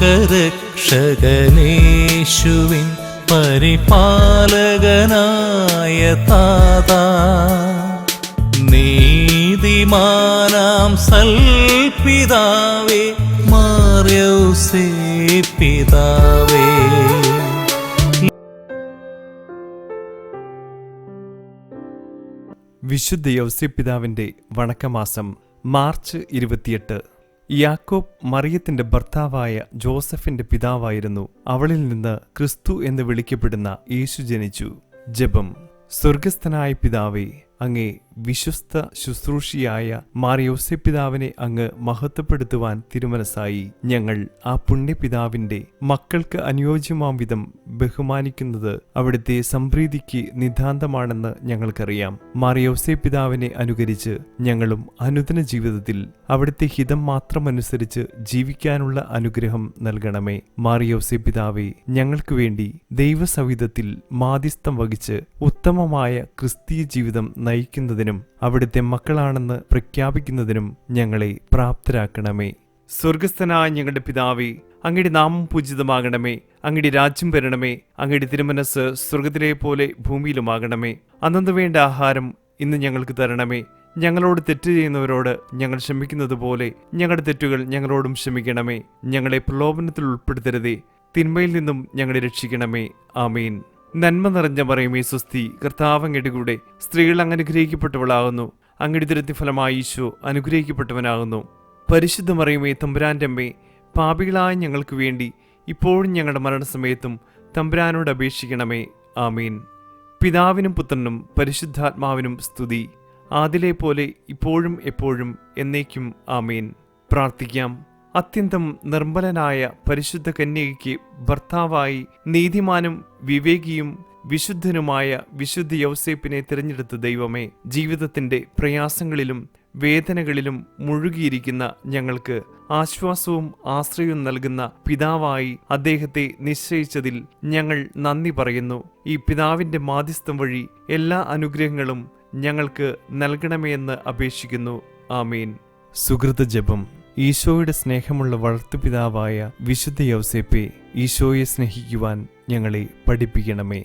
ലോകരക്ഷകനേശുവിൻ പരിപാലകനായ താതാ, നീതിമാനാം സൽപിതാവേ, മാർയൗസേപ്പ് പിതാവേ. വിശുദ്ധ യൗസേപ്പ് പിതാവിന്റെ വണക്കമാസം മാർച്ച് 28. യാക്കോബ് മറിയത്തിന്റെ ഭർത്താവായ ജോസഫിന്റെ പിതാവായിരുന്നു. അവളിൽ നിന്ന് ക്രിസ്തു എന്ന് വിളിക്കപ്പെടുന്ന യേശു ജനിച്ചു. ജപം. സ്വർഗസ്ഥനായ പിതാവേ, അങ്ങേ വിശ്വസ്ത ശുശ്രൂഷിയായ മാർ യൗസേപ്പ് പിതാവിനെ അങ്ങ് മഹത്വപ്പെടുത്തുവാൻ തിരുമനസ്സായി. ഞങ്ങൾ ആ പുണ്യപിതാവിന്റെ മക്കൾക്ക് അനുയോജ്യമാം വിധം ബഹുമാനിക്കുന്നത് അവിടുത്തെ സംപ്രീതിക്ക് നിതാന്തമാണെന്ന് ഞങ്ങൾക്കറിയാം. മാർ യൗസേപ്പ് പിതാവിനെ അനുകരിച്ച് ഞങ്ങളും അനുദിന ജീവിതത്തിൽ അവിടുത്തെ ഹിതം മാത്രമനുസരിച്ച് ജീവിക്കാനുള്ള അനുഗ്രഹം നൽകണമേ. മാർ യൗസേപ്പ് പിതാവേ, ഞങ്ങൾക്ക് വേണ്ടി ദൈവസവിധത്തിൽ മാധ്യസ്ഥം വഹിച്ച് ഉത്തമമായ ക്രിസ്തീയ ജീവിതം നയിക്കുന്നതിനും അവിടുത്തെ മക്കളാണെന്ന് പ്രഖ്യാപിക്കുന്നതിനും ഞങ്ങളെ പ്രാപ്തരാക്കണമേ. സ്വർഗസ്ഥനായ ഞങ്ങളുടെ പിതാവേ, അങ്ങയുടെ നാമം പൂജിതമാകണമേ. അങ്ങയുടെ രാജ്യം വരണമേ. അങ്ങയുടെ തിരുമനസ് സ്വർഗത്തിലെ പോലെ ഭൂമിയിലുമാകണമേ. അന്നു വേണ്ട ആഹാരം ഇന്ന് ഞങ്ങൾക്ക് തരണമേ. ഞങ്ങളോട് തെറ്റ് ചെയ്യുന്നവരോട് ഞങ്ങൾ ക്ഷമിക്കുന്നത് പോലെ ഞങ്ങളുടെ തെറ്റുകൾ ഞങ്ങളോടും ക്ഷമിക്കണമേ. ഞങ്ങളെ പ്രലോഭനത്തിൽ ഉൾപ്പെടുത്തരുതേ, തിന്മയിൽ നിന്നും ഞങ്ങളെ രക്ഷിക്കണമേ. ആമീൻ. നന്മ നിറഞ്ഞ മറിയമേ സ്വസ്തി, കർത്താവ് അങ്ങയുടെ കൂടെ, സ്ത്രീകൾ അങ്ങ് അനുഗ്രഹിക്കപ്പെട്ടവളാകുന്നു. അങ്ങയുടെ ഉദരത്തിൻഫലമായി ഈശോ അനുഗ്രഹിക്കപ്പെട്ടവനാകുന്നു. പരിശുദ്ധ മറിയമേ, തമ്പുരാന്റെ അമ്മേ, പാപികളായ ഞങ്ങൾക്ക് വേണ്ടി ഇപ്പോഴും ഞങ്ങളുടെ മരണസമയത്തും തമ്പുരാനോട് അപേക്ഷിക്കണമേ. ആമീൻ. പിതാവിനും പുത്രനും പരിശുദ്ധാത്മാവിനും സ്തുതി, ആദിലെ പോലെ ഇപ്പോഴും എപ്പോഴും എന്നേക്കും. ആമീൻ. പ്രാർത്ഥിക്കാം. അത്യന്തം നിർമ്മലനായ പരിശുദ്ധ കന്യകയ്ക്ക് ഭർത്താവായി നീതിമാനും വിവേകിയും വിശുദ്ധനുമായ വിശുദ്ധ യൗസേപ്പിനെ തിരഞ്ഞെടുത്ത ദൈവമേ, ജീവിതത്തിന്റെ പ്രയാസങ്ങളിലും വേദനകളിലും മുഴുകിയിരിക്കുന്ന ഞങ്ങൾക്ക് ആശ്വാസവും ആശ്രയവും നൽകുന്ന പിതാവായി അദ്ദേഹത്തെ നിശ്ചയിച്ചതിൽ ഞങ്ങൾ നന്ദി പറയുന്നു. ഈ പിതാവിന്റെ മാധ്യസ്ഥം വഴി എല്ലാ അനുഗ്രഹങ്ങളും ഞങ്ങൾക്ക് നൽകണമെന്ന് അപേക്ഷിക്കുന്നു. ആമീൻ. സുഹൃത ജപം. ഈശോയുടെ സ്നേഹമുള്ള വളർത്തുപിതാവായ വിശുദ്ധ യൗസേപ്പെ, ഈശോയെ സ്നേഹിക്കുവാൻ ഞങ്ങളെ പഠിപ്പിക്കണമേ.